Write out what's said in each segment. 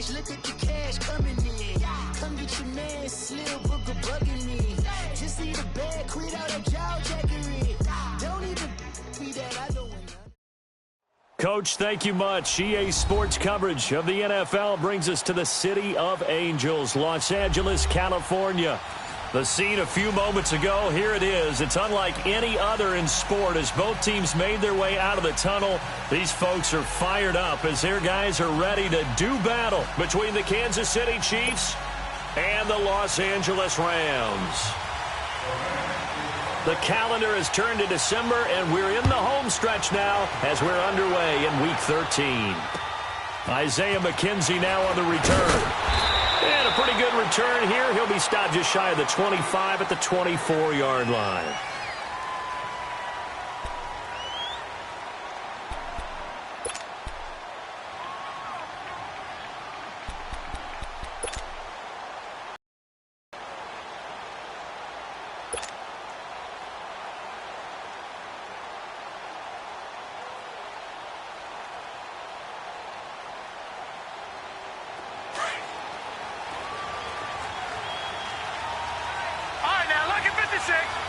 cash, look at the cash coming in. Come get your man, Slim Booker bugging me. Just need a bag, quit out that jaw jackery. Don't even be that, I don't win. Coach, thank you much. EA Sports coverage of the NFL brings us to the City of Angels, Los Angeles, California. The scene a few moments ago, here it is. It's unlike any other in sport as both teams made their way out of the tunnel. These folks are fired up as their guys are ready to do battle between the Kansas City Chiefs and the Los Angeles Rams. The calendar has turned to December, and we're in the home stretch now as we're underway in Week 13. Isaiah McKenzie now on the return. And a pretty good return here. He'll be stopped just shy of the 25 at the 24-yard line.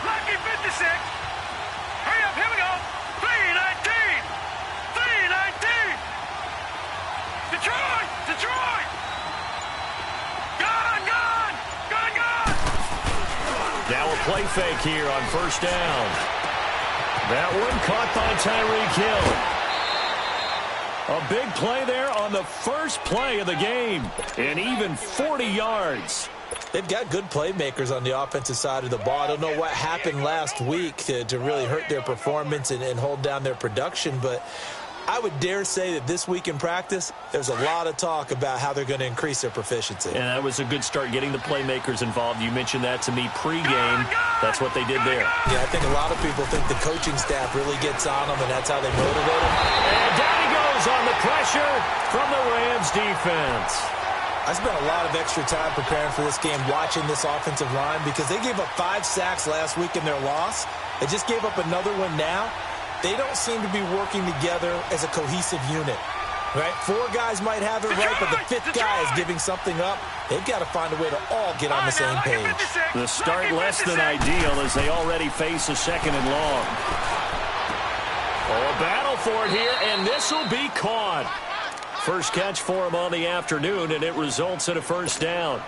Lucky 56. Hurry up, here we go. 319. 319. Detroit. Detroit. Gone. Now a play fake here on first down. That one caught by Tyreek Hill. A big play there on the first play of the game. And even 40 yards. They've got good playmakers on the offensive side of the ball. I don't know what happened last week to really hurt their performance and hold down their production, but I would dare say that this week in practice, there's a lot of talk about how they're going to increase their proficiency. And that was a good start getting the playmakers involved. You mentioned that to me pregame. That's what they did there. Yeah, I think a lot of people think the coaching staff really gets on them, and that's how they motivate them. And down he goes on the pressure from the Rams defense. I spent a lot of extra time preparing for this game watching this offensive line because they gave up 5 sacks last week in their loss. They just gave up another one now. They don't seem to be working together as a cohesive unit, right? 4 guys might have it right, but the 5th guy is giving something up. They've got to find a way to all get on the same page. The start less than ideal as they already face a second and long. Oh, a battle for it here, and this will be caught. First catch for him on the afternoon, and it results in a first down.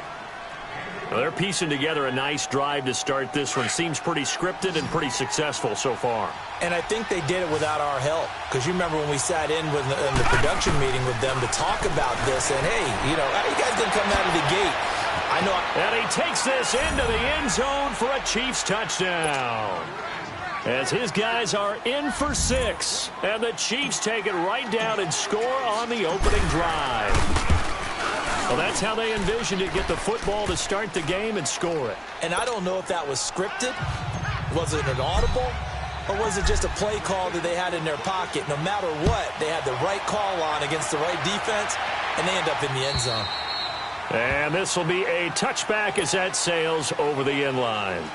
Well, they're piecing together a nice drive to start this one. Seems pretty scripted and pretty successful so far. And I think they did it without our help. Because you remember when we sat in with in the production meeting with them to talk about this, and hey, you know, how you guys didn't come out of the gate? I know. And he takes this into the end zone for a Chiefs touchdown. As his guys are in for 6, and the Chiefs take it right down and score on the opening drive. Well, that's how they envisioned it, get the football to start the game and score it. And I don't know if that was scripted. Was it an audible? Or was it just a play call that they had in their pocket? No matter what, they had the right call on against the right defense, and they end up in the end zone. And this will be a touchback as that sails over the end line.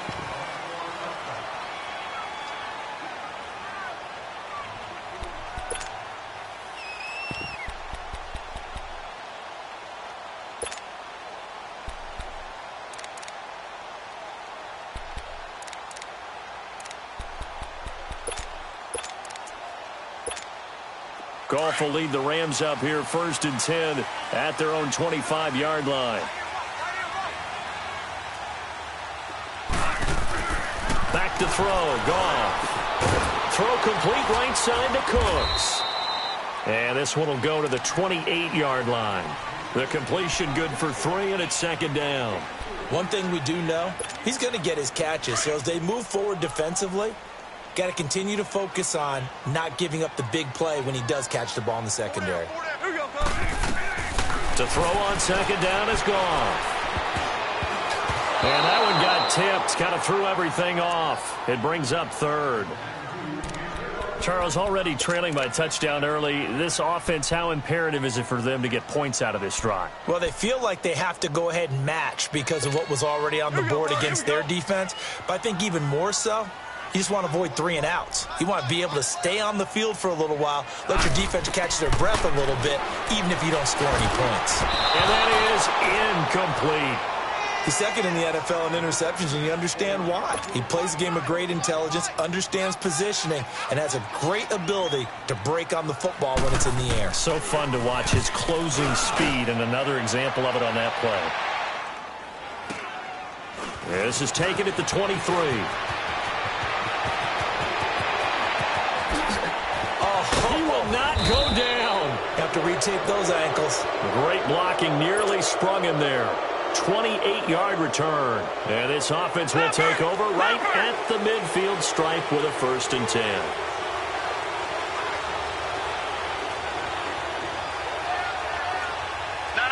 Goff will lead the Rams up here first and 10 at their own 25-yard line. Back to throw. Goff. Throw complete right side to Cooks. And this one will go to the 28-yard line. The completion good for 3, and it's second down. One thing we do know, he's going to get his catches. So as they move forward defensively, got to continue to focus on not giving up the big play when he does catch the ball in the secondary. To throw on second down is gone. And that one got tipped. Kind of threw everything off. It brings up third. Charles, already trailing by a touchdown early. This offense, how imperative is it for them to get points out of this drive? Well, they feel like they have to go ahead and match because of what was already on the board against their defense. But I think even more so, you just want to avoid 3 and outs. You want to be able to stay on the field for a little while, let your defense catch their breath a little bit, even if you don't score any points. And incomplete. He's second in the NFL in interceptions, and you understand why. He plays a game of great intelligence, understands positioning, and has a great ability to break on the football when it's in the air. So fun to watch his closing speed, and another example of it on that play. This is taken at the 23. Oh, he will not go down. Have to retake those ankles. Great blocking, nearly sprung him there. 28-yard return. And this offense will take over right at the midfield stripe with a 1st and 10. No.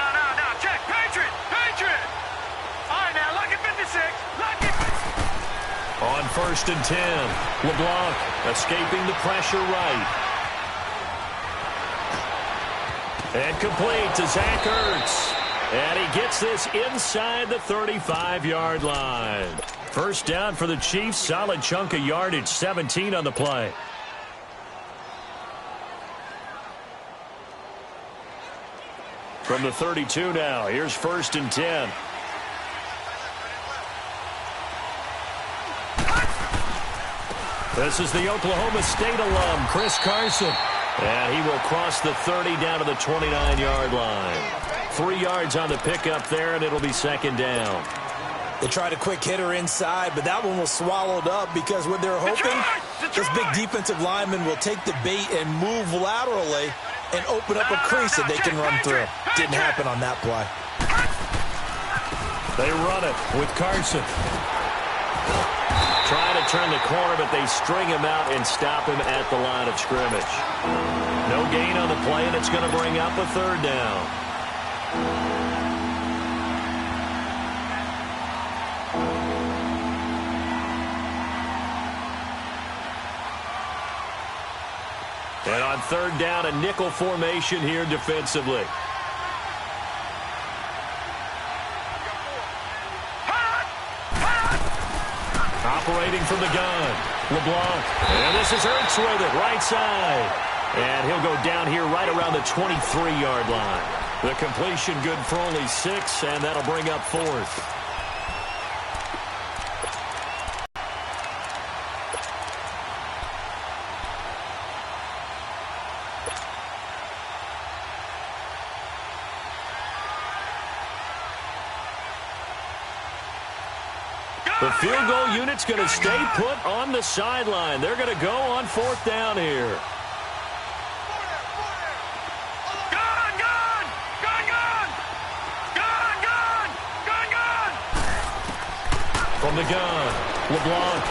Check. Patriot. All right, now, lucky 56. Lucky. On 1st and 10, LeBlanc escaping the pressure right. And complete to Zach Ertz. And he gets this inside the 35-yard line. 1st down for the Chiefs. Solid chunk of yardage, 17 on the play. From the 32 now, here's 1st and 10. This is the Oklahoma State alum, Chris Carson. And he will cross the 30 down to the 29-yard line. 3 yards on the pickup there, and it'll be 2nd down. They tried a quick hitter inside, but that one was swallowed up because what they're hoping, this big defensive lineman will take the bait and move laterally and open up a crease that they can run through. Didn't happen on that play. They run it with Carson. Trying to turn the corner, but they string him out and stop him at the line of scrimmage. No gain on the play, and it's going to bring up a 3rd down. And on 3rd down, a nickel formation here defensively. Operating from the gun, LeBlanc. And this is Ertz with it, right side. And he'll go down here right around the 23-yard line. The completion good for only 6, and that'll bring up 4th. The field goal unit's going to stay put on the sideline. They're going to go on 4th down here. From the gun, LeBlanc.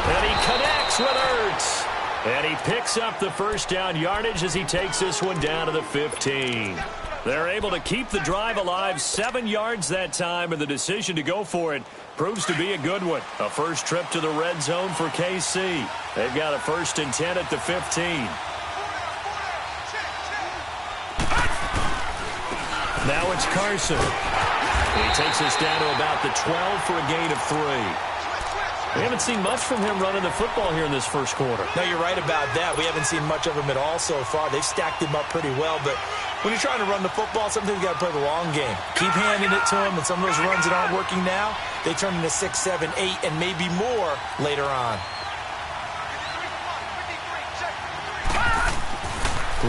And he connects with Ertz. And he picks up the 1st down yardage as he takes this one down to the 15. They're able to keep the drive alive, 7 yards that time, and the decision to go for it proves to be a good one. A first trip to the red zone for KC. They've got a 1st and 10 at the 15. Now it's Carson. He takes us down to about the 12 for a gain of 3. We haven't seen much from him running the football here in this 1st quarter. No, you're right about that. We haven't seen much of him at all so far. They've stacked him up pretty well, but when you're trying to run the football, sometimes you got to play the long game. Keep handing it to him, and some of those runs that aren't working now, they turn into 6, 7, 8, and maybe more later on.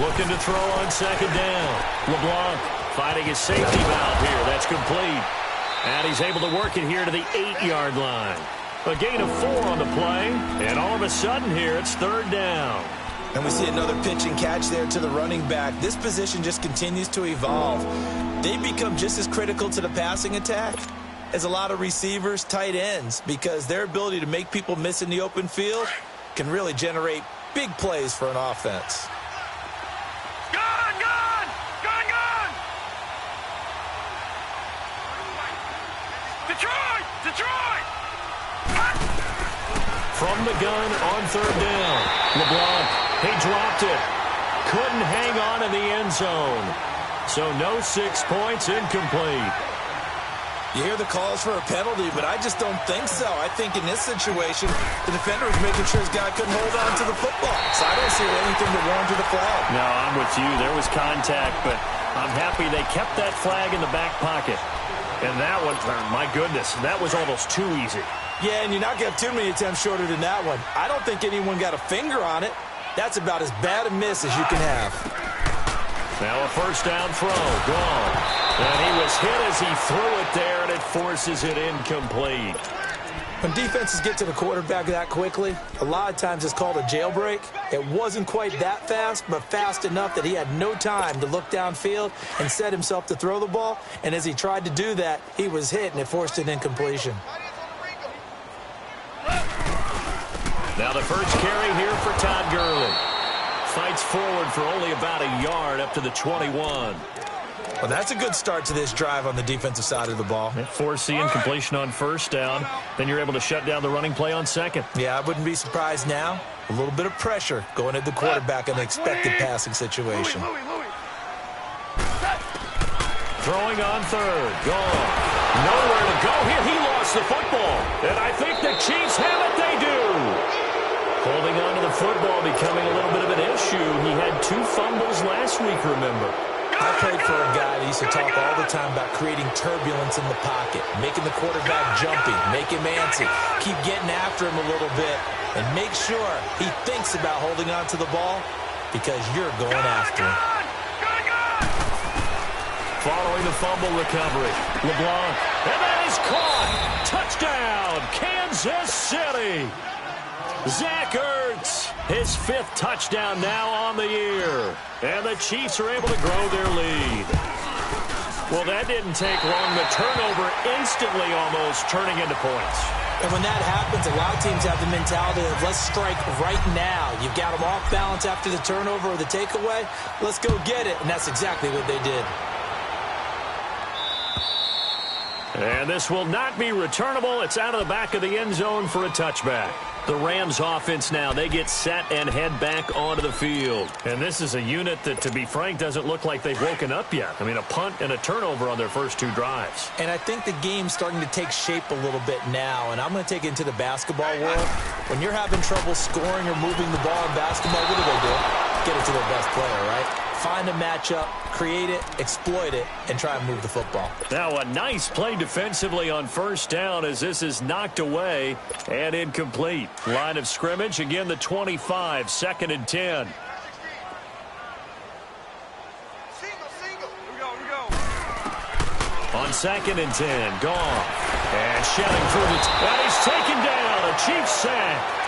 Looking to throw on 2nd down. LeBlanc finding his safety valve here. That's complete. And he's able to work it here to the 8-yard line. A gain of 4 on the play, and all of a sudden here it's 3rd down. And we see another pitch and catch there to the running back. This position just continues to evolve. They become just as critical to the passing attack as a lot of receivers, tight ends, because their ability to make people miss in the open field can really generate big plays for an offense. Detroit! From the gun on 3rd down. LeBlanc, he dropped it. Couldn't hang on in the end zone. So no 6 points, incomplete. You hear the calls for a penalty, but I just don't think so. I think in this situation, the defender was making sure his guy couldn't hold on to the football. So I don't see anything that warranted the flag. No, I'm with you. There was contact, but I'm happy they kept that flag in the back pocket. And that one, my goodness, that was almost too easy. Yeah, and you're not going to have too many attempts shorter than that one. I don't think anyone got a finger on it. That's about as bad a miss as you can have. Now a first down throw, gone. And he was hit as he threw it there, and it forces it incomplete. When defenses get to the quarterback that quickly, a lot of times it's called a jailbreak. It wasn't quite that fast, but fast enough that he had no time to look downfield and set himself to throw the ball. And as he tried to do that, he was hit, and it forced an incompletion. Now the first carry here for Todd Gurley. Fights forward for only about a yard up to the 21. Well, that's a good start to this drive on the defensive side of the ball. Force the incompletion on first down. Then you're able to shut down the running play on second. Yeah, I wouldn't be surprised now. A little bit of pressure going at the quarterback in an expected passing situation. Throwing on third. Gone. Nowhere to go here. He lost the football. And I think the Chiefs have it. They do. Holding on to the football becoming a little bit of an issue. He had 2 fumbles last week, remember. I played for a guy that used to talk all the time about creating turbulence in the pocket, making the quarterback jumpy, make him antsy, keep getting after him a little bit, and make sure he thinks about holding on to the ball because you're going after him. Following the fumble recovery, LeBlanc, and that is caught. Touchdown, Kansas City. Zach Ertz, his 5th touchdown now on the year. And the Chiefs are able to grow their lead. Well, that didn't take long. The turnover instantly almost turning into points. And when that happens, a lot of teams have the mentality of let's strike right now. You've got them off balance after the turnover or the takeaway. Let's go get it. And that's exactly what they did. And this will not be returnable. It's out of the back of the end zone for a touchback. The Rams offense now, they get set and head back onto the field. And this is a unit that, to be frank, doesn't look like they've woken up yet. I mean, a punt and a turnover on their first 2 drives. And I think the game's starting to take shape a little bit now. And I'm going to take it into the basketball world. When you're having trouble scoring or moving the ball in basketball, what do? Get it to their best player, right? Find a matchup, create it, exploit it, and try and move the football. Now a nice play defensively on first down as this is knocked away and incomplete. Line of scrimmage, again the 25, 2nd and 10. On 2nd and 10, gone. And shelling through the... and he's taken down, a Chiefs sack.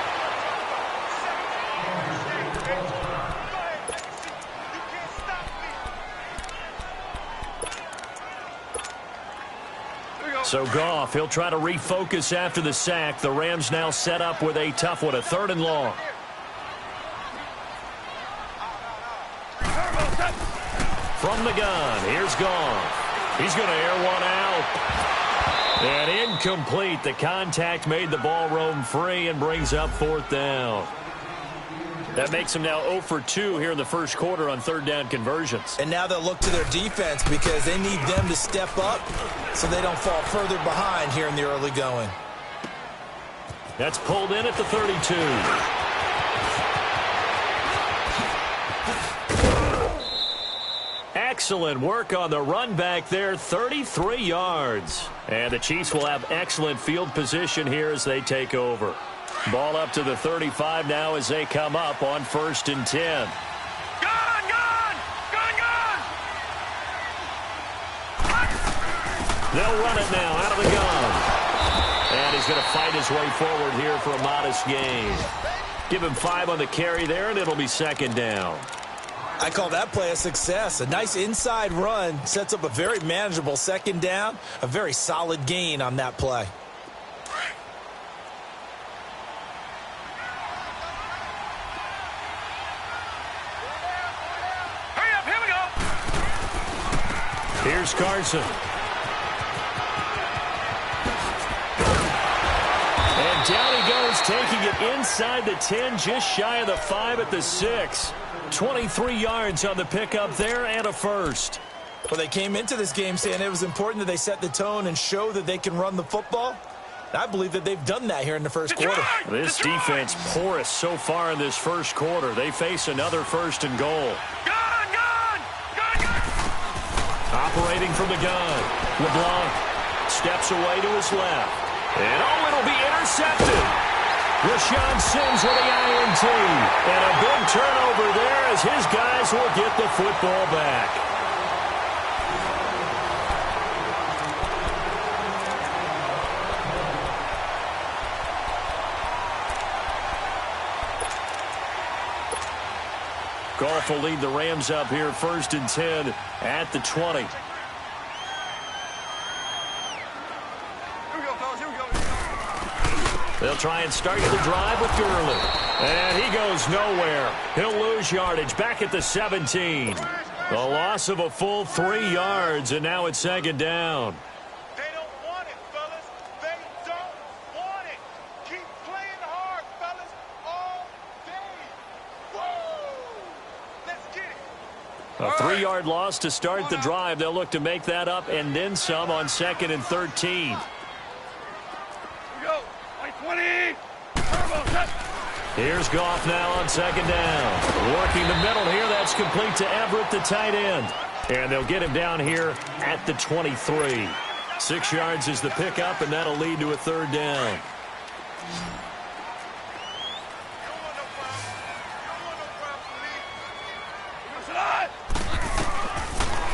So Goff, he'll try to refocus after the sack. The Rams now set up with a tough one, a 3rd and long. From the gun, here's Goff. He's going to air one out. And incomplete. The contact made the ball roam free and brings up 4th down. That makes them now 0 for 2 here in the first quarter on 3rd down conversions. And now they'll look to their defense because they need them to step up so they don't fall further behind here in the early going. That's pulled in at the 32. Excellent work on the run back there, 33 yards. And the Chiefs will have excellent field position here as they take over. Ball up to the 35 now as they come up on 1st and 10. They'll run it now out of the gun. And he's going to fight his way forward here for a modest gain. Give him 5 on the carry there, and it'll be 2nd down. I call that play a success. A nice inside run sets up a very manageable 2nd down. A very solid gain on that play. Here's Carson. And down he goes, taking it inside the 10, just shy of the 5 at the 6. 23 yards on the pickup there and a first. Well, they came into this game saying it was important that they set the tone and show that they can run the football. I believe that they've done that here in the first quarter. This defense porous so far in this first quarter. They face another 1st and goal. Operating from the gun, LeBlanc steps away to his left. And, it'll be intercepted. Rashawn Sims with the INT. And a big turnover there as his guys will get the football back. Goff will lead the Rams up here 1st and 10 at the 20. Here we go, fellas. Here we go. They'll try and start the drive with Gurley. And he goes nowhere. He'll lose yardage back at the 17. The loss of a full 3 yards, and now it's 2nd down. They don't want it, fellas. They don't want it. Keep playing hard, fellas, all day. Woo! Let's get it. A 3-yard loss to start the drive. They'll look to make that up and then some on 2nd and 13. Here we go. 20. Turbo, set. Here's Goff now on 2nd down. Working the middle here. That's complete to Everett, the tight end. And they'll get him down here at the 23. 6 yards is the pickup, and that'll lead to a 3rd down.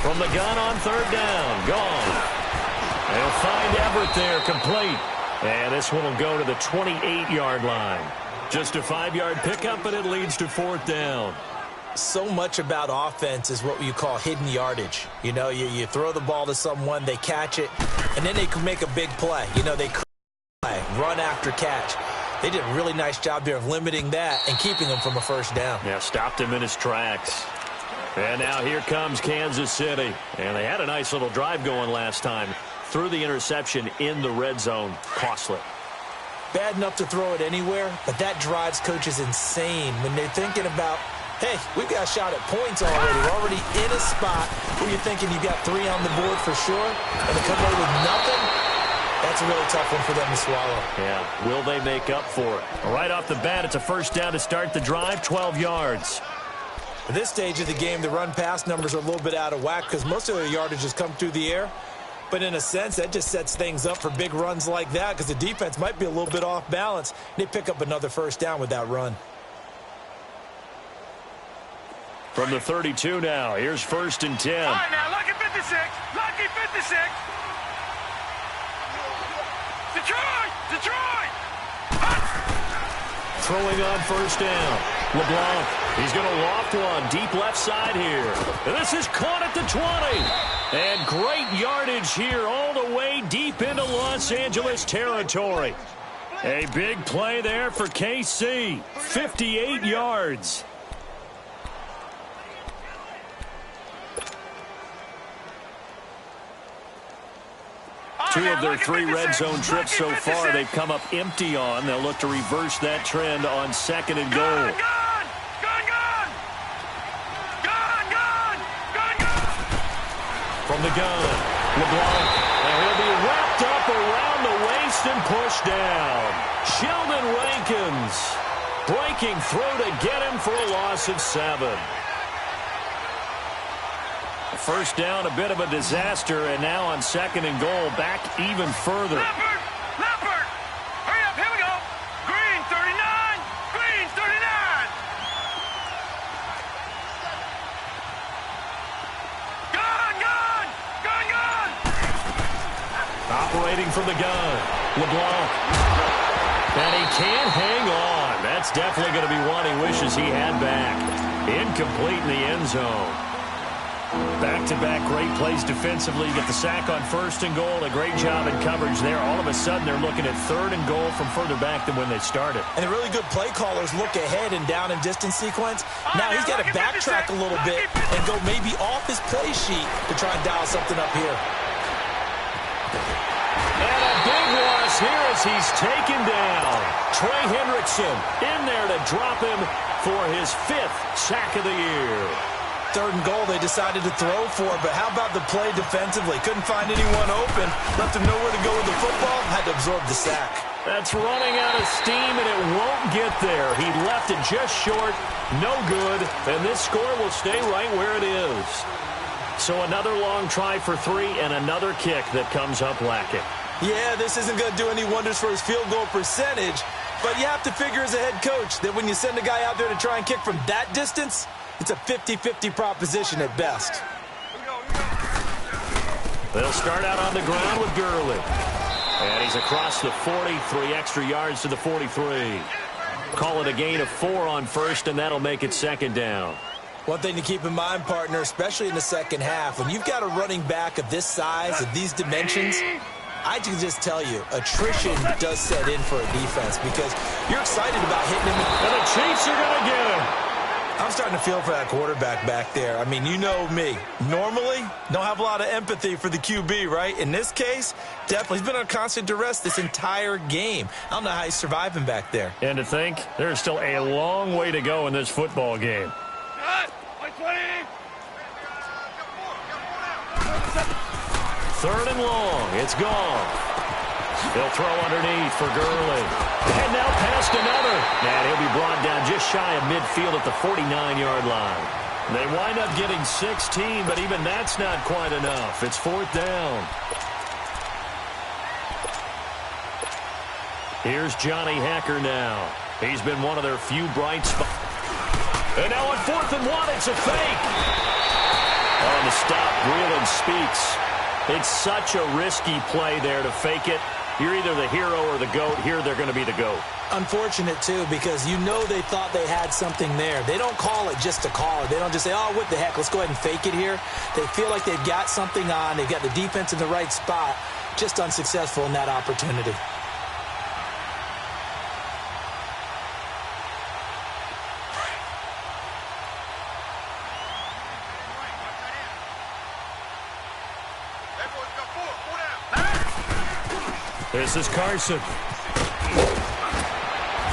From the gun on 3rd down. Gone. They'll find Everett there, complete. And this one will go to the 28-yard line. Just a 5-yard pickup, and it leads to 4th down. So much about offense is what you call hidden yardage. You know, you throw the ball to someone, they catch it, and then they can make a big play. You know, they play, run after catch. They did a really nice job there of limiting that and keeping him from a 1st down. Yeah, stopped him in his tracks. And now here comes Kansas City. And they had a nice little drive going last time. Threw the interception in the red zone. Costly. Bad enough to throw it anywhere, but that drives coaches insane when they're thinking about, hey, we've got a shot at points already. We're already in a spot where you're thinking you've got 3 on the board for sure, and to come away with nothing, that's a really tough one for them to swallow. Yeah, will they make up for it? Right off the bat, it's a 1st down to start the drive, 12 yards. At this stage of the game, the run-pass numbers are a little bit out of whack because most of their yardage has come through the air. But in a sense, that just sets things up for big runs like that because the defense might be a little bit off balance. They pick up another 1st down with that run. From the 32 now, here's 1st and 10. All right, now, lucky 56. Lucky 56. Detroit! Detroit! Throwing on 1st down. LeBlanc, he's going to loft one deep left side here. And this is caught at the 20. And great yardage here all the way deep into Los Angeles territory. A big play there for KC. 58 yards. Two of their 3 red zone trips so far they've come up empty on. They'll look to reverse that trend on 2nd and goal. From the gun, LeBlanc, and he'll be wrapped up around the waist and pushed down. Sheldon Rankins breaking through to get him for a loss of 7. 1st down, a bit of a disaster, and now on 2nd and goal, back even further. Leopard! Hurry up, here we go! Green 39! Green 39! Gun! Operating from the gun, LeBlanc. And he can't hang on. That's definitely going to be one he wishes he had back. Incomplete in the end zone. Back-to-back great plays defensively. You get the sack on 1st and goal. A great job in coverage there. All of a sudden, they're looking at 3rd and goal from further back than when they started. And the really good play callers look ahead and down and distance sequence. Now he's got to backtrack a little bit and go maybe off his play sheet to try and dial something up here. And a big loss here as he's taken down. Trey Hendrickson in there to drop him for his 5th sack of the year. 3rd and goal they decided to throw for, but how about the play defensively? Couldn't find anyone open, left him nowhere to go with the football, had to absorb the sack. That's running out of steam, and it won't get there. He left it just short, no good, and this score will stay right where it is. So another long try for 3 and another kick that comes up lacking. Yeah, this isn't going to do any wonders for his field goal percentage, but you have to figure as a head coach that when you send a guy out there to try and kick from that distance, it's a 50-50 proposition at best. They'll start out on the ground with Gurley. And he's across the 40, 3 extra yards to the 43. Call it a gain of 4 on first, and that'll make it second down. One thing to keep in mind, partner, especially in the second half, when you've got a running back of this size, of these dimensions, I can just tell you, attrition does set in for a defense because you're excited about hitting him. And the Chiefs are going to get him. I'm starting to feel for that quarterback back there. I mean, you know me. Normally, don't have a lot of empathy for the QB, right? In this case, definitely. He's been on constant duress this entire game. I don't know how he's surviving back there. And to think, there's still a long way to go in this football game. Third and long. It's gone. They'll throw underneath for Gurley. And now past another. And he'll be brought down just shy of midfield at the 49-yard line. They wind up getting 16, but even that's not quite enough. It's 4th down. Here's Johnny Hacker now. He's been one of their few bright spots. And now on 4th and 1, it's a fake. On the stop, Breland speaks. It's such a risky play there to fake it. You're either the hero or the GOAT. Here they're going to be the GOAT. Unfortunate, too, because you know they thought they had something there. They don't call it just to call it. They don't just say, oh, what the heck, let's go ahead and fake it here. They feel like they've got something on. They've got the defense in the right spot. Just unsuccessful in that opportunity. This is Carson.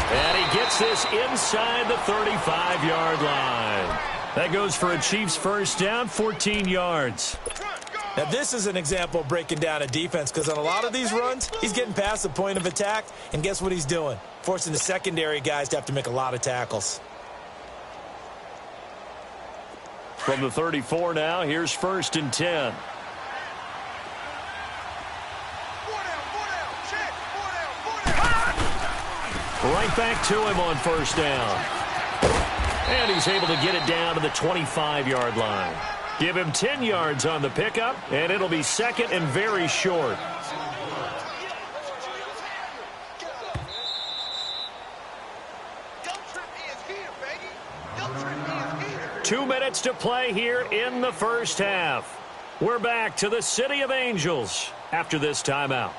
And he gets this inside the 35-yard line. That goes for a Chiefs first down, 14 yards. Now, this is an example of breaking down a defense because on a lot of these runs, he's getting past the point of attack, and guess what he's doing? Forcing the secondary guys to have to make a lot of tackles. From the 34 now, here's 1st and 10. Right back to him on 1st down. And he's able to get it down to the 25-yard line. Give him 10 yards on the pickup, and it'll be 2nd and very short. Two minutes to play here in the first half. We're back to the City of Angels after this timeout.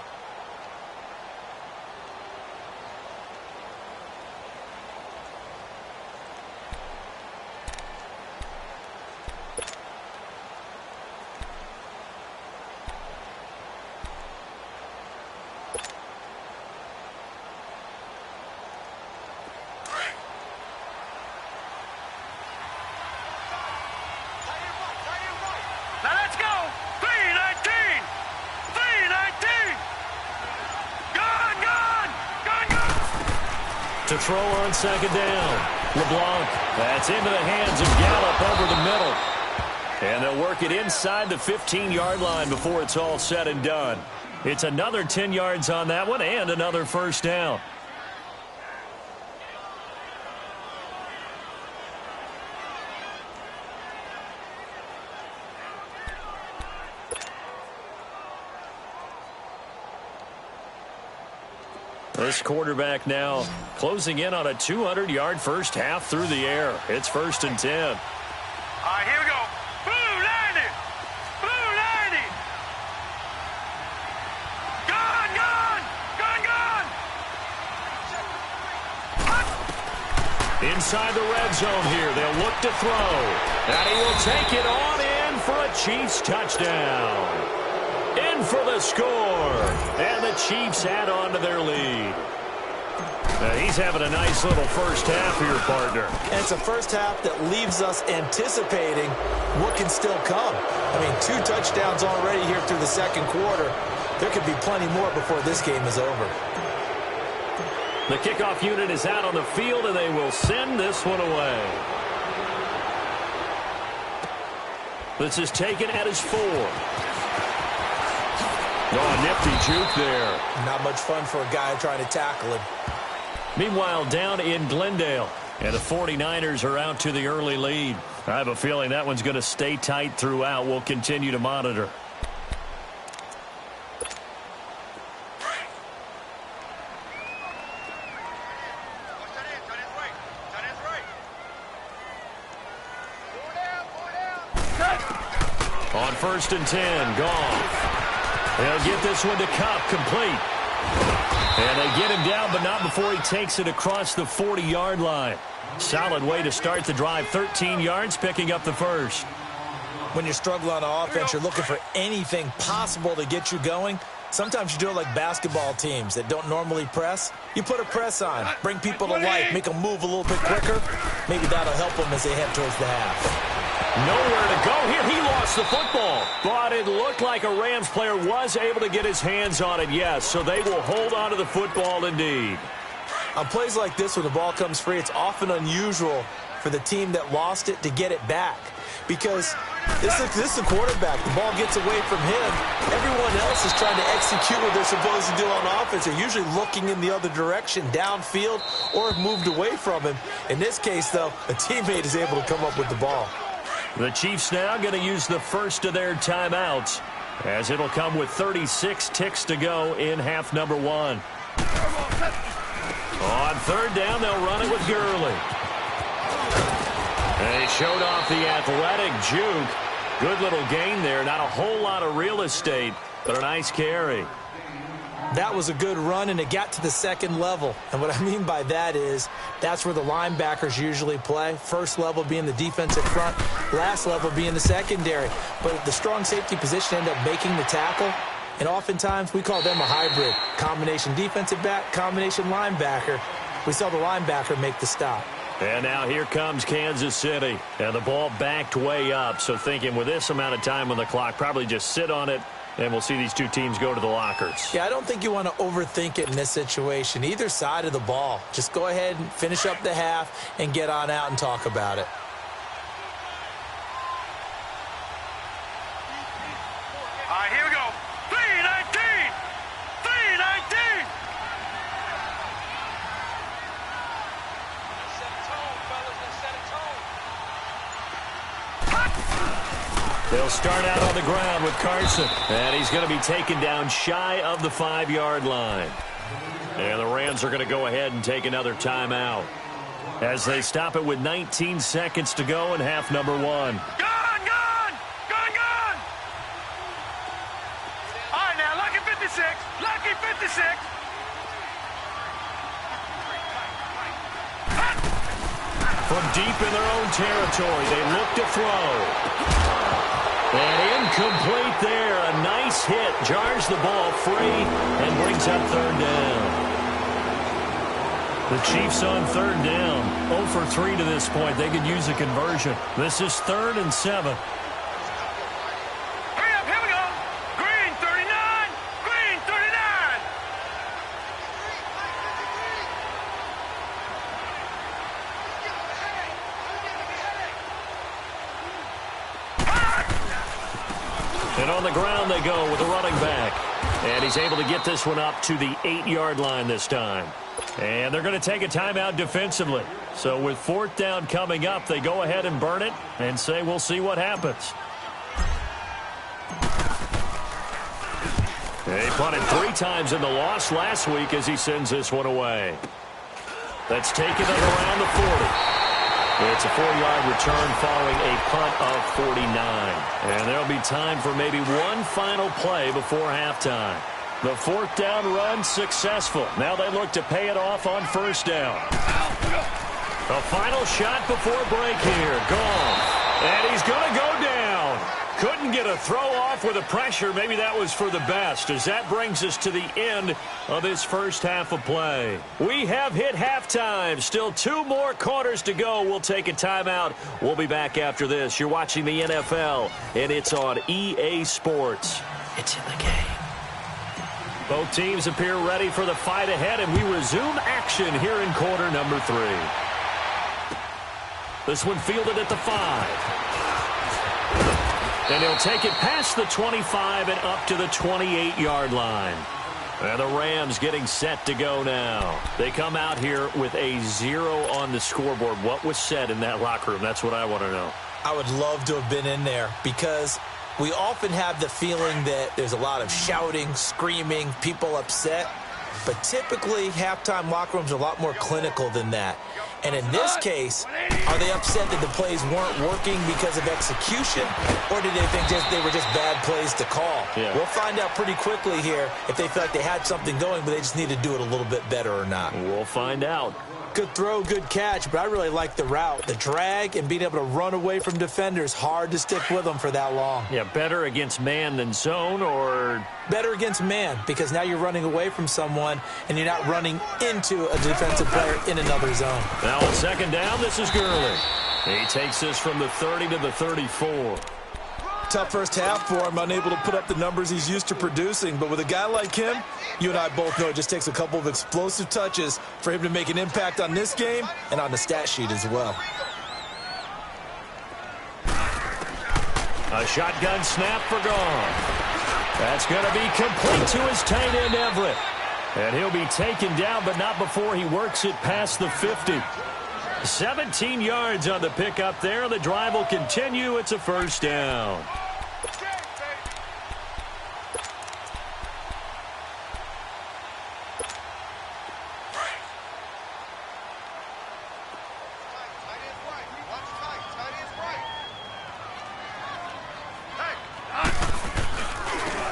To throw on 2nd down. LeBlanc. That's into the hands of Gallup over the middle. And they'll work it inside the 15-yard line before it's all said and done. It's another 10 yards on that one and another first down. This quarterback now closing in on a 200-yard first half through the air. It's 1st and 10. All right, here we go. Blue 90. Blue 90. Gone, gone. Gone, gone. Inside the red zone here. They'll look to throw. And he will take it on in for a Chiefs touchdown. In for the score. And the Chiefs add on to their lead. He's having a nice little first half here, partner. And it's a first half that leaves us anticipating what can still come. I mean, 2 touchdowns already here through the second quarter. There could be plenty more before this game is over. The kickoff unit is out on the field, and they will send this one away. This is taken at his 4. Oh, nifty juke there. Not much fun for a guy trying to tackle him. Meanwhile, down in Glendale, and the 49ers are out to the early lead. I have a feeling that one's going to stay tight throughout. We'll continue to monitor. On 1st and 10, Goff. They'll get this one to Cup, complete. And they get him down, but not before he takes it across the 40-yard line. Solid way to start the drive. 13 yards, picking up the first. When you struggle on offense, you're looking for anything possible to get you going. Sometimes you do it like basketball teams that don't normally press. You put a press on, bring people to life, make them move a little bit quicker. Maybe that'll help them as they head towards the half. Nowhere to go here. He lost the football. But it looked like a Rams player was able to get his hands on it, yes. So they will hold on to the football indeed. On plays like this, when the ball comes free, it's often unusual for the team that lost it to get it back. Because this is a quarterback. The ball gets away from him. Everyone else is trying to execute what they're supposed to do on offense. They're usually looking in the other direction, downfield, or moved away from him. In this case, though, a teammate is able to come up with the ball. The Chiefs now going to use the first of their timeouts, as it'll come with 36 ticks to go in half number 1. On 3rd down, they'll run it with Gurley. And he showed off the athletic juke. Good little gain there. Not a whole lot of real estate, but a nice carry. That was a good run, and it got to the 2nd level. And what I mean by that is that's where the linebackers usually play. First level being the defensive front, last level being the secondary. But the strong safety position ended up making the tackle. And oftentimes we call them a hybrid. Combination defensive back, combination linebacker. We saw the linebacker make the stop. And now here comes Kansas City. And the ball backed way up. So thinking with this amount of time on the clock, probably just sit on it. And we'll see these two teams go to the lockers. Yeah, I don't think you want to overthink it in this situation. Either side of the ball. Just go ahead and finish up the half and get on out and talk about it. All right, here we go. 3-19! 3-19! Let's set a tone, fellas. Let's set a tone. They'll start out on the ground with Carson. And he's going to be taken down shy of the 5-yard line. And the Rams are going to go ahead and take another timeout as they stop it with 19 seconds to go in half number 1. Gone! Gone! Gone! Gone! All right, now, lucky 56. Lucky 56. From deep in their own territory, they look to throw. And incomplete there. A nice hit. Jars the ball free and brings up 3rd down. The Chiefs on 3rd down. 0 for 3 to this point. They could use a conversion. This is 3rd and 7. Hurry up, here we go. Green 39. Green 39. And on the ground they go with a running back. And he's able to get this one up to the 8-yard line this time. And they're going to take a timeout defensively. So with 4th down coming up, they go ahead and burn it and say we'll see what happens. He punted 3 times in the loss last week as he sends this one away. That's taken up around the 40. It's a 4-yard return following a punt of 49. And there'll be time for maybe one final play before halftime. The 4th down run successful. Now they look to pay it off on 1st down. A final shot before break here. Gone. And he's going to go down. Couldn't get a throw off with the pressure. Maybe that was for the best, as that brings us to the end of this first half of play. We have hit halftime. Still 2 more quarters to go. We'll take a timeout. We'll be back after this. You're watching the NFL, and it's on EA Sports. It's in the game. Both teams appear ready for the fight ahead, and we resume action here in quarter number 3. This one fielded at the 5. And he'll take it past the 25 and up to the 28-yard line. And the Rams getting set to go now. They come out here with a 0 on the scoreboard. What was said in that locker room? That's what I want to know. I would love to have been in there because we often have the feeling that there's a lot of shouting, screaming, people upset. But typically, halftime locker rooms are a lot more clinical than that. And in this case, are they upset that the plays weren't working because of execution, or did they think they were just bad plays to call? Yeah. We'll find out pretty quickly here if they feel like they had something going, but they just need to do it a little bit better or not. We'll find out. Good throw, good catch, but I really like the route. The drag and being able to run away from defenders, hard to stick with them for that long. Yeah, better against man than zone, or better against man, because now you're running away from someone and you're not running into a defensive player in another zone. Now on second down, this is Gurley. He takes this from the 30 to the 34. Tough first half for him, unable to put up the numbers he's used to producing. But with a guy like him, you and I both know it just takes a couple of explosive touches for him to make an impact on this game and on the stat sheet as well. A shotgun snap for Gone. That's going to be complete to his tight end, Everett. And he'll be taken down, but not before he works it past the 50. 17 yards on the pickup there. The drive will continue. It's a first down.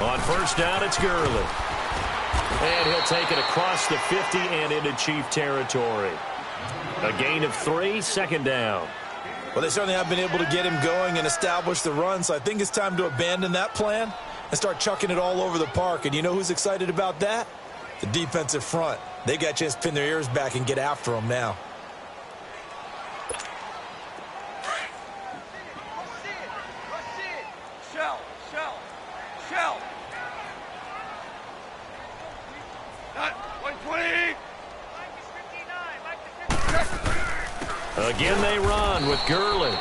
On first down, it's Gurley. And he'll take it across the 50 and into Chief territory. A gain of 3, second down. Well, they certainly have been able to get him going and establish the run, so I think it's time to abandon that plan and start chucking it all over the park. And you know who's excited about that? The defensive front. They got a chance to pin their ears back and get after him now. Again they run with Gurley.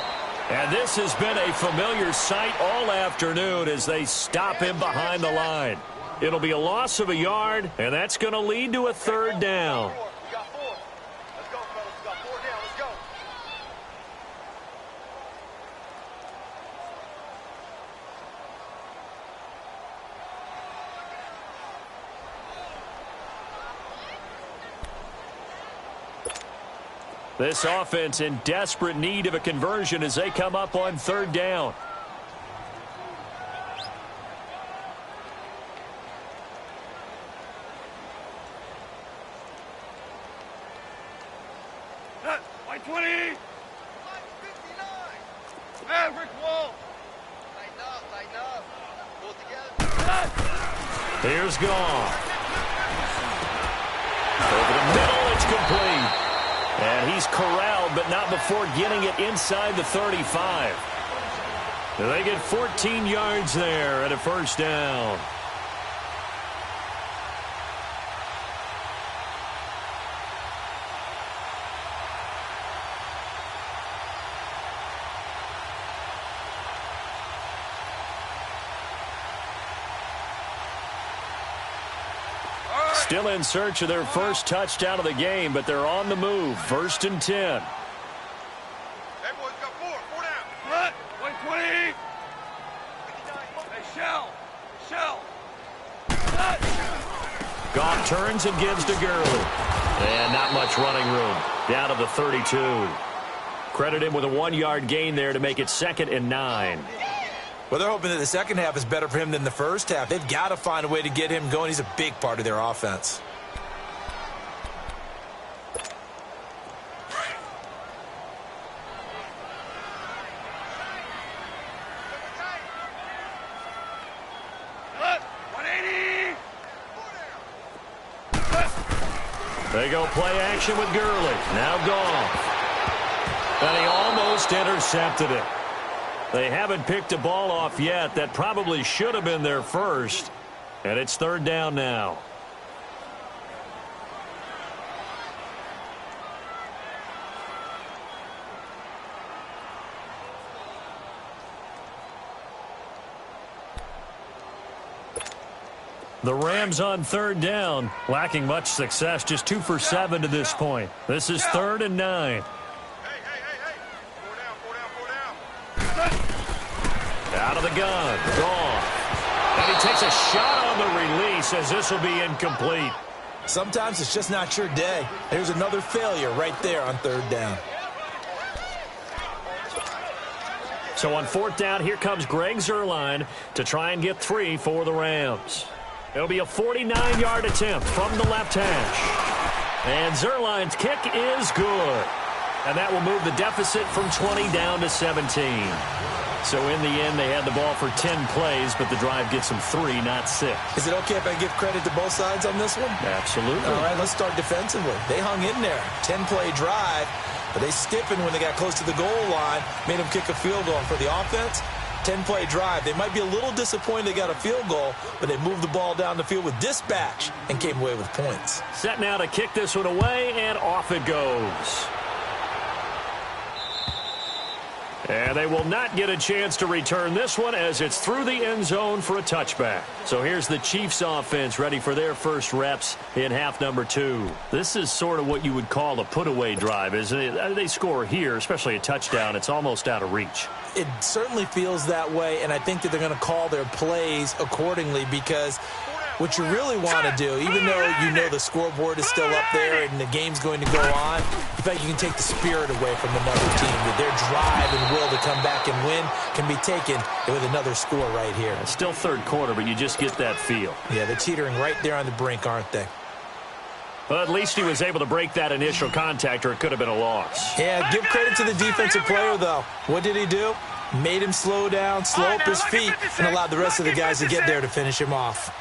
And this has been a familiar sight all afternoon as they stop him behind the line. It'll be a loss of a yard, and that's going to lead to a third down. We got 4. Let's go, fellas. We got 4 down. Let's go. This offense in desperate need of a conversion as they come up on third down. White 20. Maverick wall. Tighten up. Pull together. Here's Gone. Over the middle, it's complete. And he's corralled, but not before getting it inside the 35. They get 14 yards there at a first down. Still in search of their first touchdown of the game, but they're on the move. 1st and 10. Hey, boys, got 4. 4 down. Front. White 20. Hey, Shell. Goff turns and gives to Gurley. And not much running room. Down to the 32. Credit him with a 1-yard gain there to make it 2nd and 9. Well, they're hoping that the second half is better for him than the first half. They've got to find a way to get him going. He's a big part of their offense. They go play action with Gurley. Now Goff. And he almost intercepted it. They haven't picked a ball off yet. That probably should have been their first. And it's third down now. The Rams on third down, lacking much success, just 2 for 7 to this point. This is 3rd and 9. Out of the gun, gone. And he takes a shot on the release as this will be incomplete. Sometimes it's just not your day. There's another failure right there on 3rd down. So on 4th down, here comes Greg Zuerlein to try and get 3 for the Rams. It'll be a 49-yard attempt from the left hash. And Zuerlein's kick is good. And that will move the deficit from 20 down to 17. So in the end, they had the ball for 10 plays, but the drive gets them 3, not 6. Is it okay if I give credit to both sides on this one? Absolutely. All right, let's start defensively. They hung in there. 10-play drive, but they stiffened when they got close to the goal line, made them kick a field goal. For the offense, 10-play drive. They might be a little disappointed they got a field goal, but they moved the ball down the field with dispatch and came away with points. Set now to kick this one away, and off it goes. And they will not get a chance to return this one as it's through the end zone for a touchback. So here's the Chiefs offense ready for their first reps in half number 2. This is sort of what you would call a put-away drive, isn't it? They score here, especially a touchdown. It's almost out of reach. It certainly feels that way, and I think that they're going to call their plays accordingly because what you really want to do, even though you know the scoreboard is still up there and the game's going to go on, in fact, you can take the spirit away from another team. Their drive and will to come back and win can be taken with another score right here. It's still 3rd quarter, but you just get that feel. Yeah, they're teetering right there on the brink, aren't they? But at least he was able to break that initial contact, or it could have been a loss. Yeah, give credit to the defensive player, though. What did he do? Made him slow down, slow up his feet, and allowed the rest of the guys to get there to finish him off.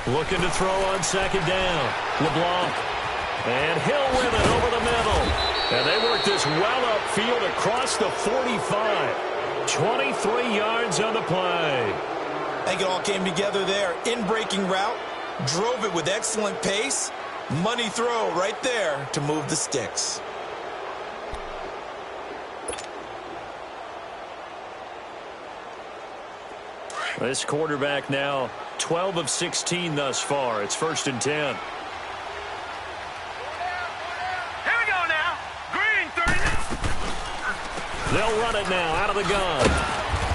Looking to throw on 2nd down. LeBlanc. And Hill with it over the middle. And they work this well upfield across the 45. 23 yards on the play. I think it all came together there. In-breaking route. Drove it with excellent pace. Money throw right there to move the sticks. This quarterback now 12 of 16 thus far. It's 1st and 10. Here we go now. Green 30. They'll run it now out of the gun.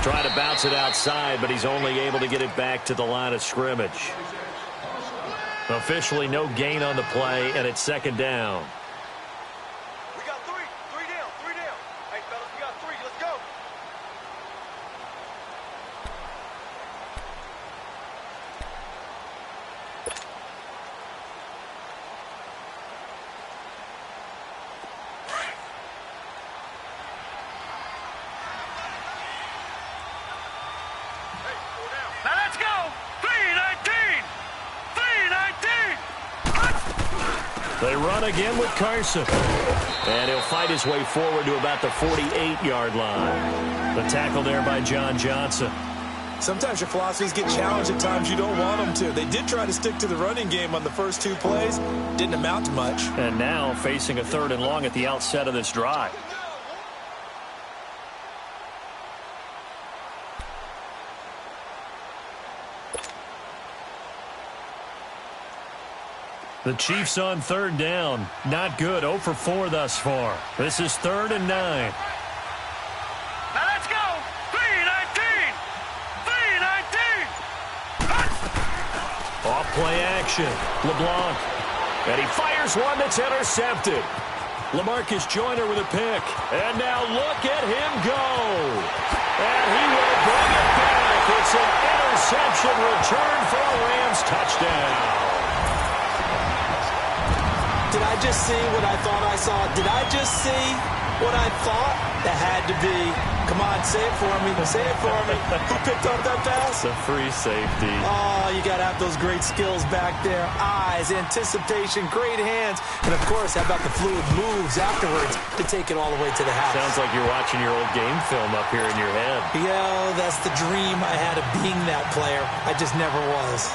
Try to bounce it outside, but he's only able to get it back to the line of scrimmage. Officially no gain on the play, and it's 2nd down. We got 3. 3 down. 3 down. Hey, fellas, we got 3. Let's go. Now let's go! 3-19! 3-19! They run again with Carson. And he'll fight his way forward to about the 48-yard line. The tackle there by John Johnson. Sometimes your philosophies get challenged at times you don't want them to. They did try to stick to the running game on the first 2 plays. Didn't amount to much. And now facing a 3rd and long at the outset of this drive. The Chiefs on 3rd down. Not good. 0 for 4 thus far. This is 3rd and 9. Now let's go! 3-19! 3-19! Off play action. LeBlanc. And he fires one that's intercepted. LaMarcus Joyner with a pick. And now look at him go. And he will bring it back. It's an interception return for a Rams touchdown. Did I just see what I thought I saw? Did I just see what I thought? That had to be. Come on, say it for me. Say it for me. Who picked up that pass? It's a free safety. Oh, you got to have those great skills back there. Eyes, anticipation, great hands. And, of course, how about the fluid moves afterwards to take it all the way to the house? Sounds like you're watching your old game film up here in your head. Yeah, that's the dream I had of being that player. I just never was.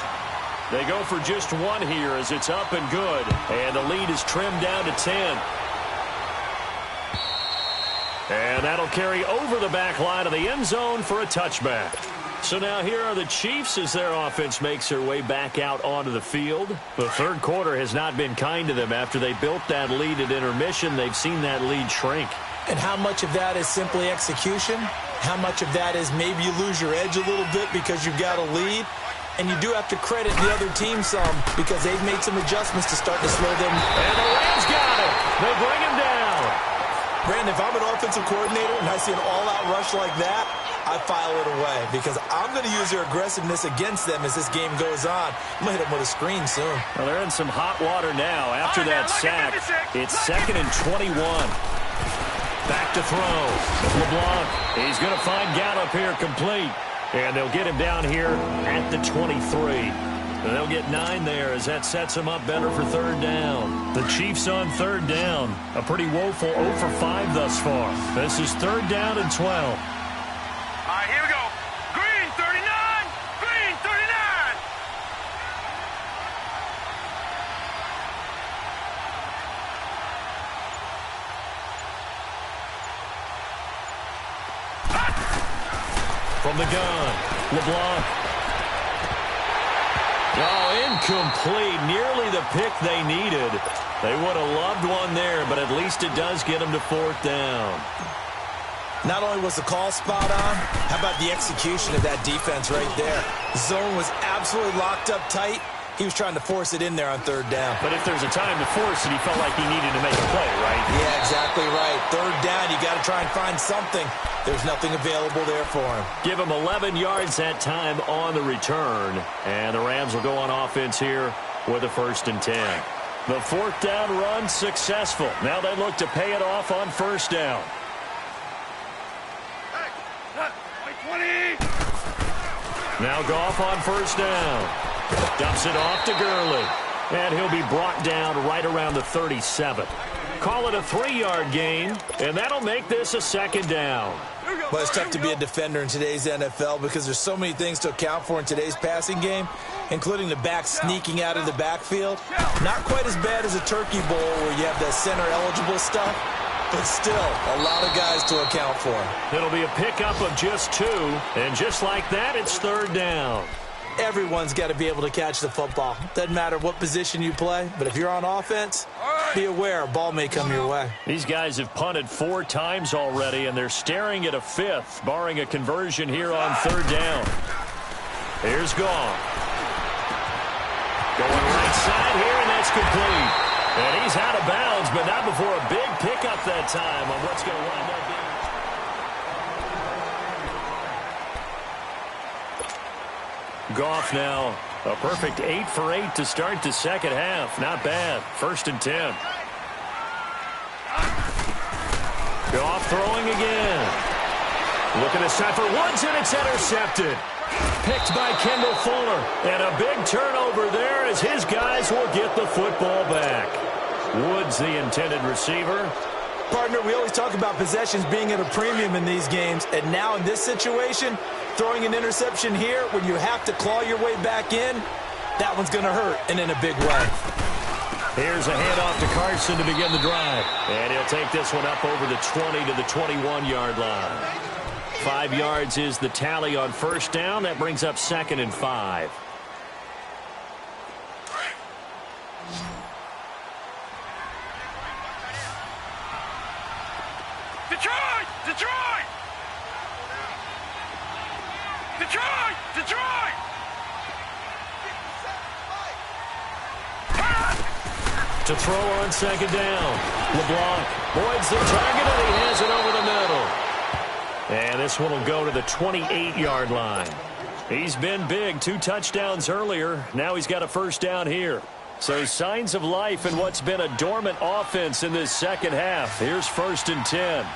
They go for just 1 here as it's up and good. And the lead is trimmed down to 10. And that'll carry over the back line of the end zone for a touchback. So now here are the Chiefs as their offense makes their way back out onto the field. The third quarter has not been kind to them. After they built that lead at intermission, they've seen that lead shrink. And how much of that is simply execution? How much of that is maybe you lose your edge a little bit because you've got a lead? And you do have to credit the other team some because they've made some adjustments to start to slow them. And the Rams got it. They bring him down. Brandon, if I'm an offensive coordinator and I see an all-out rush like that, I file it away because I'm going to use their aggressiveness against them as this game goes on. I'm going to hit them with a screen soon. Well, they're in some hot water now after that sack. It's 2nd and 21. Back to throw. LeBlanc, he's going to find Gallup here complete. And they'll get him down here at the 23. And they'll get 9 there as that sets them up better for third down. The Chiefs on third down. A pretty woeful 0 for 5 thus far. This is 3rd down and 12. All right, here we go. Green 39. Green 39. From the gun, LeBlanc. Oh, incomplete. Nearly the pick they needed. They would have loved one there, but at least it does get them to 4th down. Not only was the call spot on, how about the execution of that defense right there? The zone was absolutely locked up tight. He was trying to force it in there on 3rd down. But if there's a time to force it, he felt like he needed to make a play, right? Yeah, exactly right. 3rd down, you got to try and find something. There's nothing available there for him. Give him 11 yards that time on the return. And the Rams will go on offense here with a 1st and 10. The 4th down run successful. Now they look to pay it off on 1st down. Hey, 20. Now Goff on 1st down. Dumps it off to Gurley. And he'll be brought down right around the 37. Call it a 3-yard gain, and that'll make this a 2nd down. Well, it's tough to be a defender in today's NFL because there's so many things to account for in today's passing game, including the back sneaking out of the backfield. Not quite as bad as a turkey bowl where you have that center-eligible stuff, but still a lot of guys to account for. It'll be a pickup of just 2, and just like that, it's 3rd down. Everyone's got to be able to catch the football. Doesn't matter what position you play, but if you're on offense, be aware a ball may come your way. These guys have punted 4 times already, and they're staring at a 5th, barring a conversion here on 3rd down. Here's Goff. Going right side here, and that's complete. And he's out of bounds, but not before a big pickup that time on what's going to wind up being. Goff now a perfect 8 for 8 to start the second half. Not bad. 1st and 10. Goff throwing again. Looking to set for Woods, and it's intercepted. Picked by Kendall Fuller. And a big turnover there as his guys will get the football back. Woods, the intended receiver. Partner, we always talk about possessions being at a premium in these games, and now in this situation, throwing an interception here when you have to claw your way back in, that one's going to hurt, and in a big way. Here's a handoff to Carson to begin the drive. And he'll take this one up over the 20 to the 21-yard line. 5 yards is the tally on 1st down. That brings up 2nd and 5. Detroit! Detroit! Detroit! Detroit! To throw on 2nd down. LeBlanc avoids the target, and he has it over the middle. And this one will go to the 28-yard line. He's been big. 2 touchdowns earlier. Now he's got a 1st down here. So signs of life in what's been a dormant offense in this second half. Here's 1st and 10.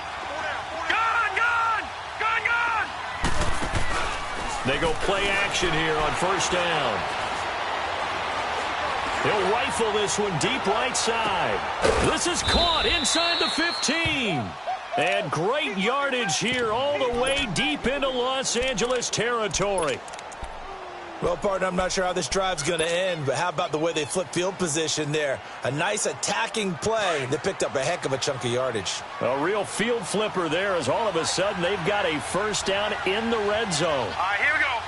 They go play action here on 1st down. He'll rifle this one deep right side. This is caught inside the 15. And great yardage here all the way deep into Los Angeles territory. Well, partner, I'm not sure how this drive's going to end, but how about the way they flip field position there? A nice attacking play that picked up a heck of a chunk of yardage. A real field flipper there as all of a sudden they've got a 1st down in the red zone. All right, here we go.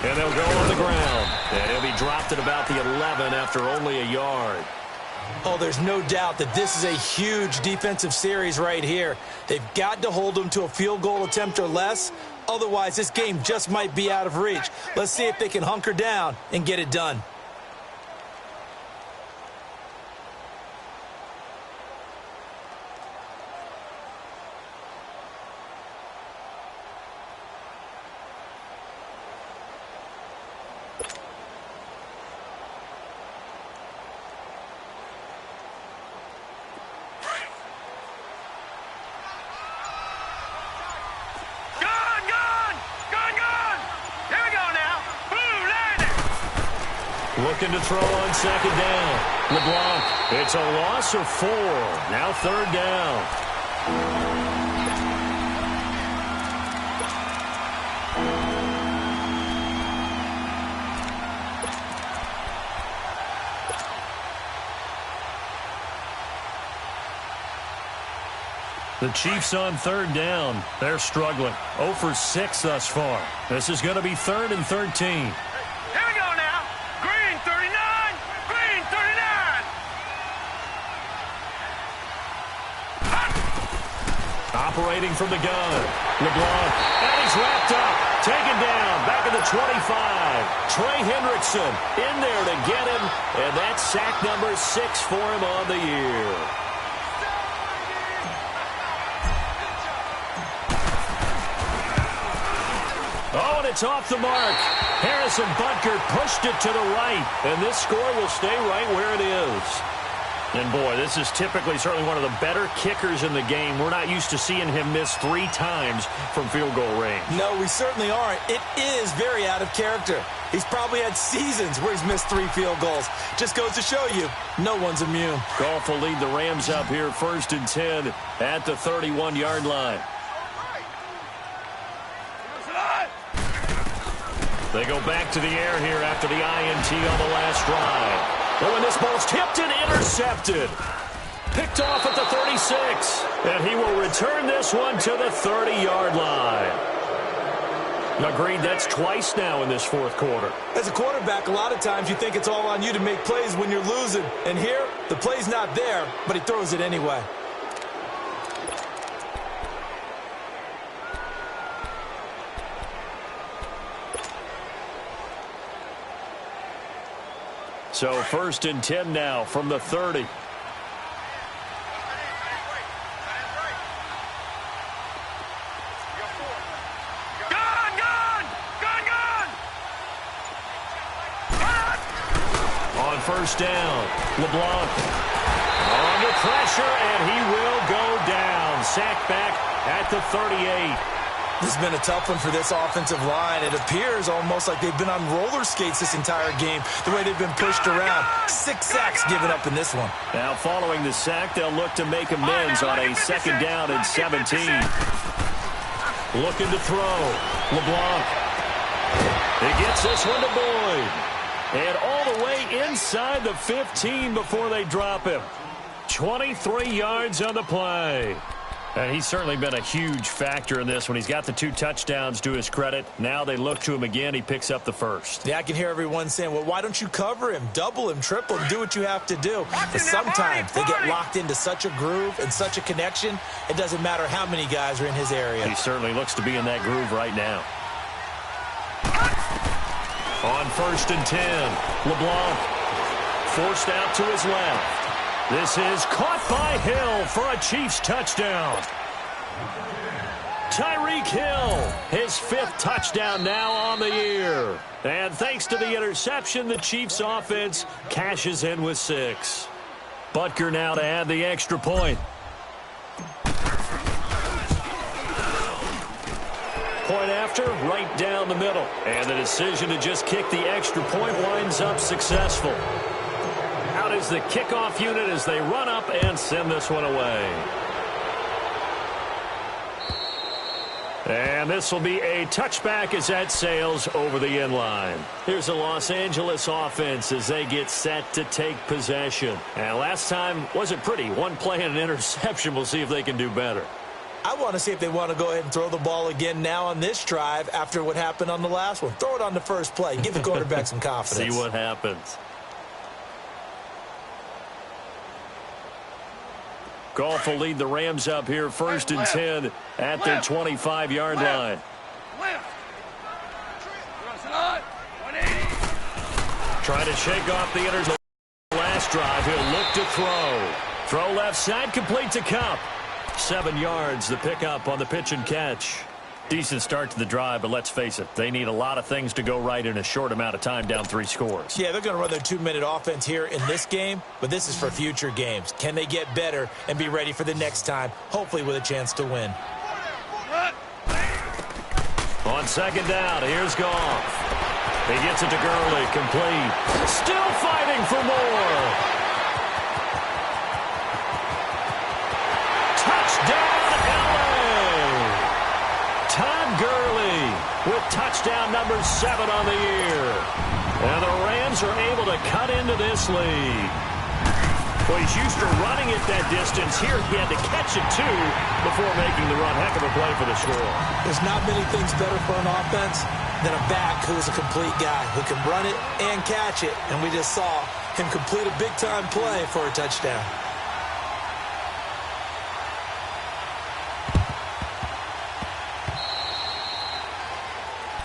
And they'll go on the ground. And he'll be dropped at about the 11 after only a yard. Oh, there's no doubt that this is a huge defensive series right here. They've got to hold them to a field goal attempt or less. Otherwise, this game just might be out of reach. Let's see if they can hunker down and get it done. Looking to throw on second down. LeBlanc, it's a loss of 4. Now third down. The Chiefs on third down. They're struggling. 0 for 6 thus far. This is going to be 3rd and 13. Operating from the gun. LeBlanc, and he's wrapped up. Taken down, back at the 25. Trey Hendrickson in there to get him, and that's sack number 6 for him on the year. Oh, and it's off the mark. Harrison Butker pushed it to the right, and this score will stay right where it is. And, boy, this is typically certainly one of the better kickers in the game. We're not used to seeing him miss 3 times from field goal range. No, we certainly aren't. It is very out of character. He's probably had seasons where he's missed 3 field goals. Just goes to show you, no one's immune. Goff will lead the Rams up here 1st and 10 at the 31-yard line. They go back to the air here after the INT on the last drive. Oh, and this ball's tipped and intercepted. Picked off at the 36. And he will return this one to the 30-yard line. Agreed, that's twice now in this 4th quarter. As a quarterback, a lot of times you think it's all on you to make plays when you're losing. And here, the play's not there, but he throws it anyway. So 1st and 10 now from the 30. On 1st down, LeBlanc under pressure, and he will go down. Sacked back at the 38. This has been a tough one for this offensive line. It appears almost like they've been on roller skates this entire game, the way they've been pushed around. 6 sacks given up in this one. Now, following the sack, they'll look to make amends on a 2nd down and 17. Looking to throw. LeBlanc. He gets this one to Boyd. And all the way inside the 15 before they drop him. 23 yards on the play. And he's certainly been a huge factor in this when he's got the 2 touchdowns to his credit. Now they look to him again. He picks up the 1st. Yeah, I can hear everyone saying, well, why don't you cover him, double him, triple him, do what you have to do. But sometimes they get locked into such a groove and such a connection, it doesn't matter how many guys are in his area. He certainly looks to be in that groove right now. On 1st and 10, LeBlanc forced out to his left. This is caught by Hill for a Chiefs touchdown. Tyreek Hill, his 5th touchdown now on the year. And thanks to the interception, the Chiefs offense cashes in with 6. Butker now to add the extra point. Point after, right down the middle. And the decision to just kick the extra point winds up successful. Out is the kickoff unit as they run up and send this one away. And this will be a touchback as that sails over the end line. Here's a Los Angeles offense as they get set to take possession. And last time wasn't pretty. 1 play and an interception. We'll see if they can do better. I want to see if they want to go ahead and throw the ball again now on this drive after what happened on the last one. Throw it on the first play. Give the quarterback some confidence. See what happens. Goff will lead the Rams up here 1st and 10 at their 25-yard line. Trying to shake off the interception. Last drive, he'll look to throw. Throw left side, complete to Kupp. 7 yards, the pickup on the pitch and catch. Decent start to the drive, but let's face it, they need a lot of things to go right in a short amount of time, down 3 scores. Yeah, they're going to run their 2-minute offense here in this game, but this is for future games. Can they get better and be ready for the next time, hopefully with a chance to win? On 2nd down, here's Goff. He gets it to Gurley, complete. Still fighting for more. Touchdown, LA! Todd Gurley with touchdown number 7 on the year. And the Rams are able to cut into this lead. Well, he's used to running it that distance. Here he had to catch it, too, before making the run. Heck of a play for the score. There's not many things better for an offense than a back who is a complete guy who can run it and catch it. And we just saw him complete a big-time play for a touchdown.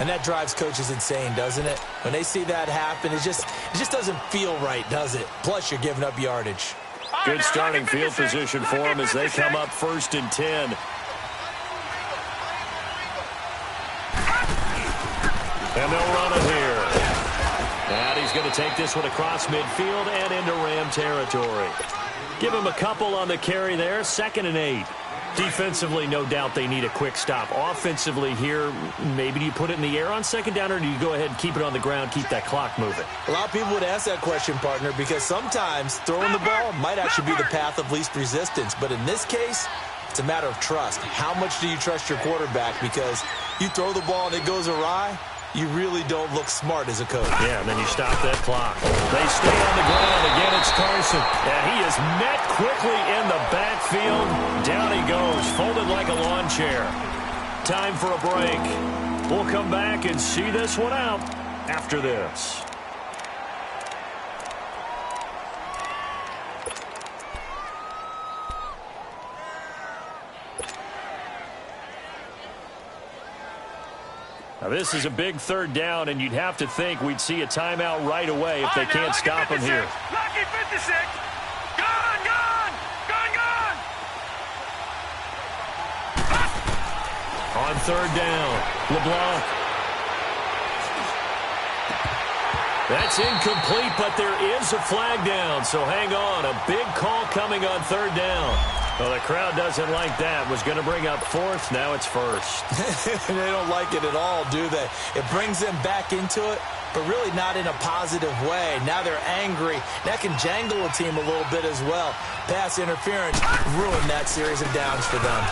And that drives coaches insane, doesn't it? When they see that happen, it just doesn't feel right, does it? Plus, you're giving up yardage. Good starting field position for them as they come up 1st and 10. And they'll run it here. And he's going to take this one across midfield and into Ram territory. Give him a couple on the carry there. 2nd and 8. Defensively, no doubt they need a quick stop. Offensively here, maybe do you put it in the air on 2nd down, or do you go ahead and keep it on the ground, keep that clock moving? A lot of people would ask that question, partner, because sometimes throwing the ball might actually be the path of least resistance. But in this case, it's a matter of trust. How much do you trust your quarterback? Because you throw the ball and it goes awry, you really don't look smart as a coach. Yeah, and then you stop that clock. They stay on the ground. Again, it's Carson. And he is met quickly in the backfield. Down he goes, folded like a lawn chair. Time for a break. We'll come back and see this one out after this. Now, this is a big 3rd down, and you'd have to think we'd see a timeout right away if they can't stop him here. Lucky 56. Gone, gone, gone, gone. On 3rd down, LeBlanc. That's incomplete, but there is a flag down, so hang on. A big call coming on 3rd down. Well, the crowd doesn't like that. Was going to bring up 4th. Now it's 1st. They don't like it at all, do they? It brings them back into it, but really not in a positive way. Now they're angry. That can jangle a team a little bit as well. Pass interference ruined that series of downs for them.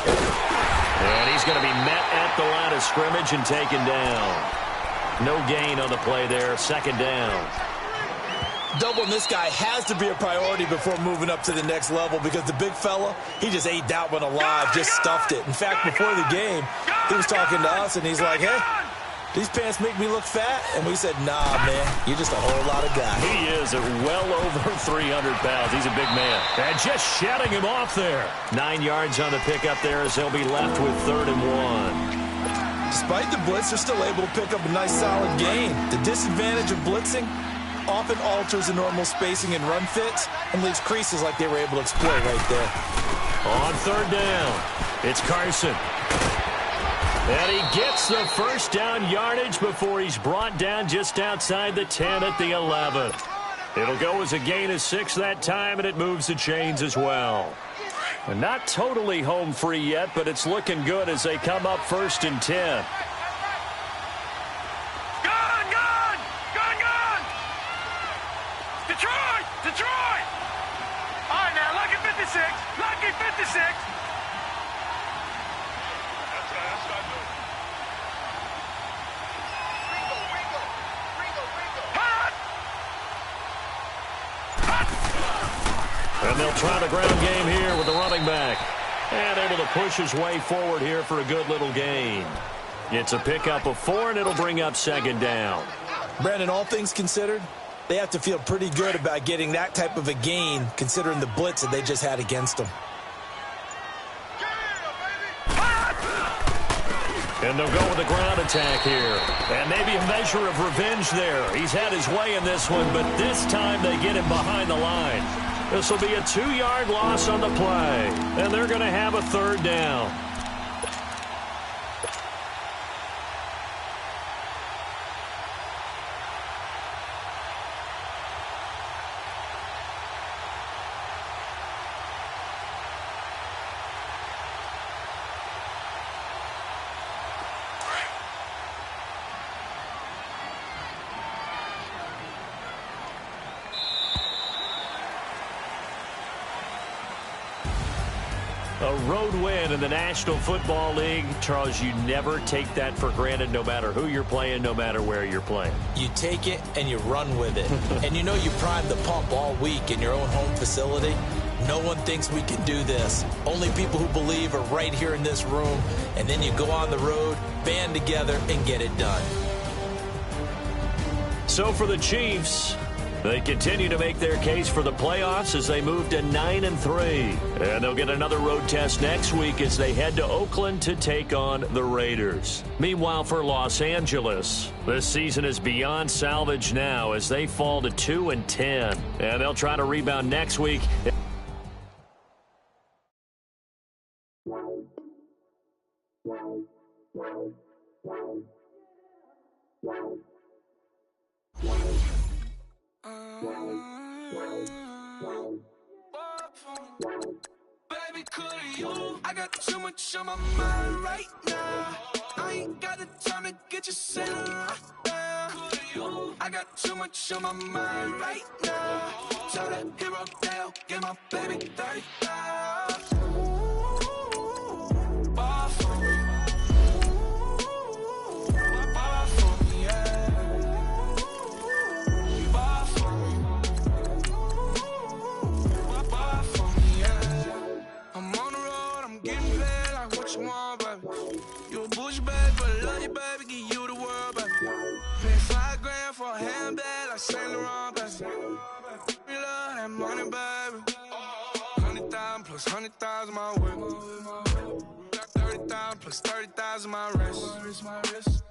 And he's going to be met at the line of scrimmage and taken down. No gain on the play there. 2nd down. Doubling this guy has to be a priority before moving up to the next level, because the big fella, he just ate that one alive, just stuffed it. In fact, before the game, he was talking to us, and he's like, hey, these pants make me look fat. And we said, nah, man, you're just a whole lot of guy. He is at well over 300 pounds. He's a big man. And just shutting him off there. 9 yards on the pickup there as they'll be left with 3rd and 1. Despite the blitz, they're still able to pick up a nice, solid gain. The disadvantage of blitzing often alters the normal spacing and run fits and leaves creases like they were able to exploit right there. On 3rd down, it's Carson. And he gets the 1st down yardage before he's brought down just outside the 10 at the 11. It'll go as a gain of 6 that time, and it moves the chains as well. And not totally home free yet, but it's looking good as they come up 1st and 10. Detroit! All right, now, lucky 56. Lucky 56. That's what I do. And they'll try the ground game here with the running back. And able to push his way forward here for a good little gain. It's a pickup of 4, and it'll bring up second down. Brandon, all things considered, they have to feel pretty good about getting that type of a gain, considering the blitz that they just had against them. And they'll go with a ground attack here. And maybe a measure of revenge there. He's had his way in this one, but this time they get him behind the line. This will be a 2-yard loss on the play. And they're going to have a third down. A road win in the National Football League. Charles, you never take that for granted no matter who you're playing, no matter where you're playing. You take it and you run with it. And you know you primed the pump all week in your own home facility. No one thinks we can do this. Only people who believe are right here in this room. And then you go on the road, band together, and get it done. So for the Chiefs, they continue to make their case for the playoffs as they move to 9-3. And they'll get another road test next week as they head to Oakland to take on the Raiders. Meanwhile, for Los Angeles, this season is beyond salvage now as they fall to 2-10. And they'll try to rebound next week. Baby, could you? I got too much on my mind right now. I ain't got the time to get you settled right now. I got too much on my mind right now. Tell that hero Dale, get my baby 35. Bar for me. Bar for me, yeah. Bar for me. Bar for me, yeah. I'm on the road, I'm getting paid like what you want, baby. You a bush, baby, but love you, baby, give you the world, baby. Pay $5 for a handbag like Saint Laurent, baby. We love that money, baby. 100,000 plus 100,000 my way. Got 30,000 plus 30,000 my wrist.